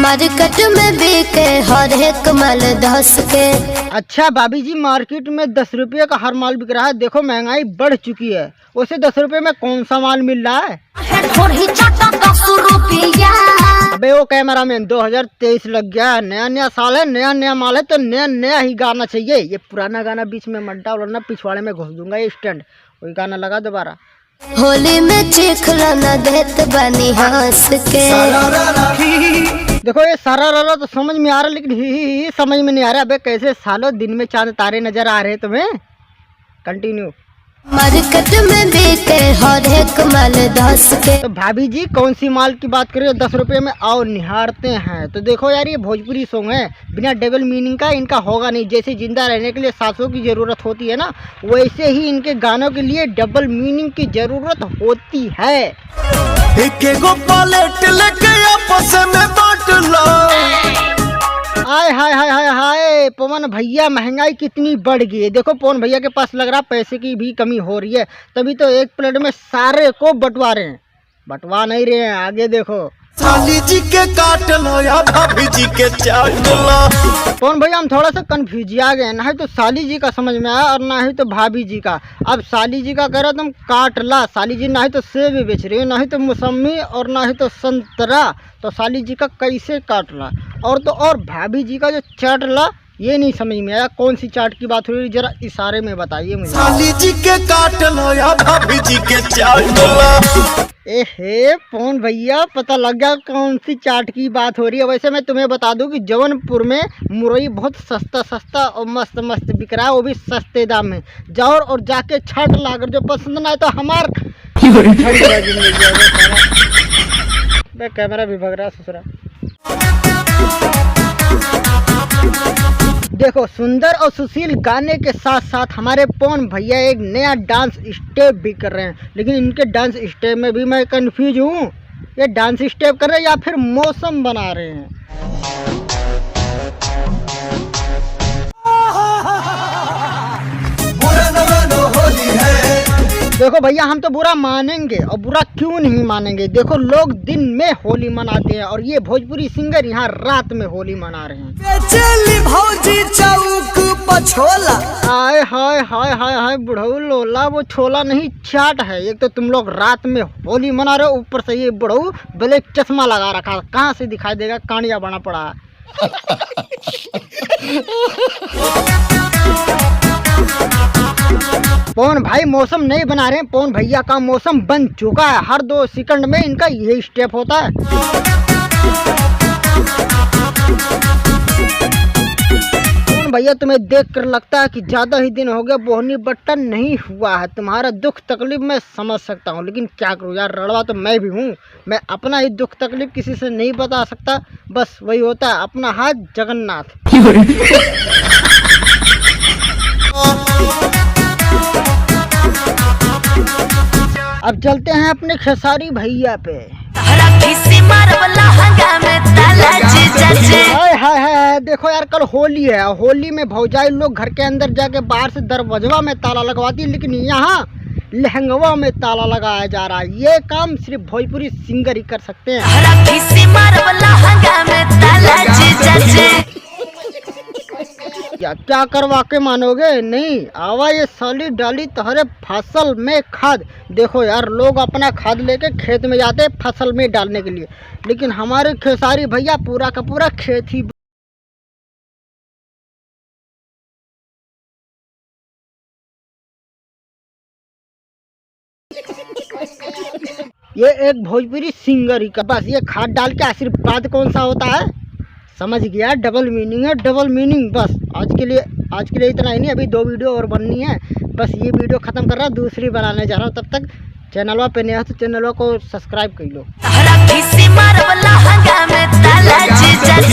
Market में बिके हर एक माल 10 के। अच्छा भाभी जी, मार्केट में 10 रुपये का हर माल बिक रहा है। देखो महंगाई बढ़ चुकी है, उसे 10 रुपये में कौन सा माल मिल रहा है? अबे वो कैमरा मैन, 2023 लग गया, नया नया साल है, नया नया माल है, तो नया नया ही गाना चाहिए। ये पुराना गाना बीच में मत डालो वरना पिछवाड़े में घुस दूंगा ये स्टैंड। वही गाना लगा दोबारा। होली में चिखला न देत बनी हंस के। देखो ये सारा रला तो समझ में आ रहा, लेकिन ही समझ में नहीं आ रहा। अबे कैसे सालों दिन में चांद तारे नजर आ रहे तुम्हें? कंटिन्यू। मार्केट में बिके हर एक माल 10 के। तो भाभी जी कौन सी माल की बात करें 10 रुपये में? आओ निहारते हैं। तो देखो यार, ये भोजपुरी सॉन्ग है, बिना डबल मीनिंग का इनका होगा नहीं। जैसे जिंदा रहने के लिए सांसों की जरूरत होती है ना, वैसे ही इनके गानों के लिए डबल मीनिंग की जरूरत होती है। हाय हाय हाय हाय हाय, पवन भैया महंगाई कितनी बढ़ गई है। देखो पवन भैया के पास लग रहा पैसे की भी कमी हो रही है, तभी तो एक प्लेट में सारे को बंटवा रहे हैं। बंटवा नहीं रहे हैं, आगे देखो। साली जी के काट लो या भाभी जी के चाट लो। पवन भैया हम थोड़ा सा कंफ्यूज आ गए, ना ही तो साली जी का समझ में आया और ना ही तो भाभी जी का। अब साली जी का कह रहा तुम काट ला, साली जी ना ही तो सेब भी बेच रही है, ना ही तो मौसमी और ना ही तो संतरा, तो साली जी का कैसे काट ला? और तो और भाभी जी का जो चाट ला, ये नहीं समझ में आया कौन सी चाट की बात हो रही, जरा इशारे में बताइए मुझे। साली जी के काट लो या भाभी जी के चाट लो। एहे पवन भैया, पता लग गया कौन सी चाट की बात हो रही है। वैसे मैं तुम्हें बता दूं कि जौनपुर में मुरई बहुत सस्ता सस्ता और मस्त मस्त बिक रहा है, वो भी सस्ते दाम में। जाओ और जाके छठ लाकर, जो पसंद ना आए तो हमार कैमरा भी भग रहा ससुरा। देखो सुंदर और सुशील गाने के साथ साथ हमारे पवन भैया एक नया डांस स्टेप भी कर रहे हैं, लेकिन इनके डांस स्टेप में भी मैं कंफ्यूज हूँ। ये डांस स्टेप कर रहे हैं या फिर मौसम बना रहे हैं? देखो भैया, हम तो बुरा मानेंगे और बुरा क्यों नहीं मानेंगे। देखो लोग दिन में होली मनाते हैं और ये भोजपुरी सिंगर यहाँ रात में होली मना रहे हैं। भौजी चौक पछोला। हाय हाय हाय हाय हाय बुढ़ऊ लोला, वो छोला नहीं चाट है। एक तो तुम लोग रात में होली मना रहे हो, ऊपर से ये बुढ़ऊ ब्लैक चश्मा लगा रखा, कहाँ से दिखाई देगा? कांडिया बना पड़ा है। पवन भाई मौसम नहीं बना रहे हैं, पवन भैया का मौसम बन चुका है। हर 2 सेकंड में इनका यही स्टेप होता है। पवन भैया तुम्हें देखकर लगता है कि ज्यादा ही दिन हो गया बोहनी बटन नहीं हुआ है। तुम्हारा दुख तकलीफ मैं समझ सकता हूँ, लेकिन क्या करूँ यार, रड़वा तो मैं भी हूँ। मैं अपना ही दुख तकलीफ किसी से नहीं बता सकता। बस वही होता है, अपना हाथ जगन्नाथ। अब चलते हैं अपने खेसारी भैया पे। हाय हाय हाय, देखो यार कल होली है, होली में भौजाई लोग घर के अंदर जाके बाहर से दरवाजा में ताला लगवाती है, लेकिन यहाँ लहंगवा में ताला लगाया जा रहा है। ये काम सिर्फ भोजपुरी सिंगर ही कर सकते हैं। क्या करवा के मानोगे? नहीं आवा ये साली डाली तुम्हारे फसल में खाद। देखो यार, लोग अपना खाद लेके खेत में जाते हैं फसल में डालने के लिए, लेकिन हमारे खेसारी भैया पूरा का पूरा खेत ही। ये एक भोजपुरी सिंगर ही का, बस ये खाद डाल के आशीर्वाद कौन सा होता है? समझ गया, डबल मीनिंग है, डबल मीनिंग। बस आज के लिए इतना ही नहीं, अभी 2 वीडियो और बननी है। बस ये वीडियो खत्म कर रहा हूँ, दूसरी बनाने जा रहा हूँ। तब तक चैनलवा पे नया तो चैनलवा को सब्सक्राइब कर लो।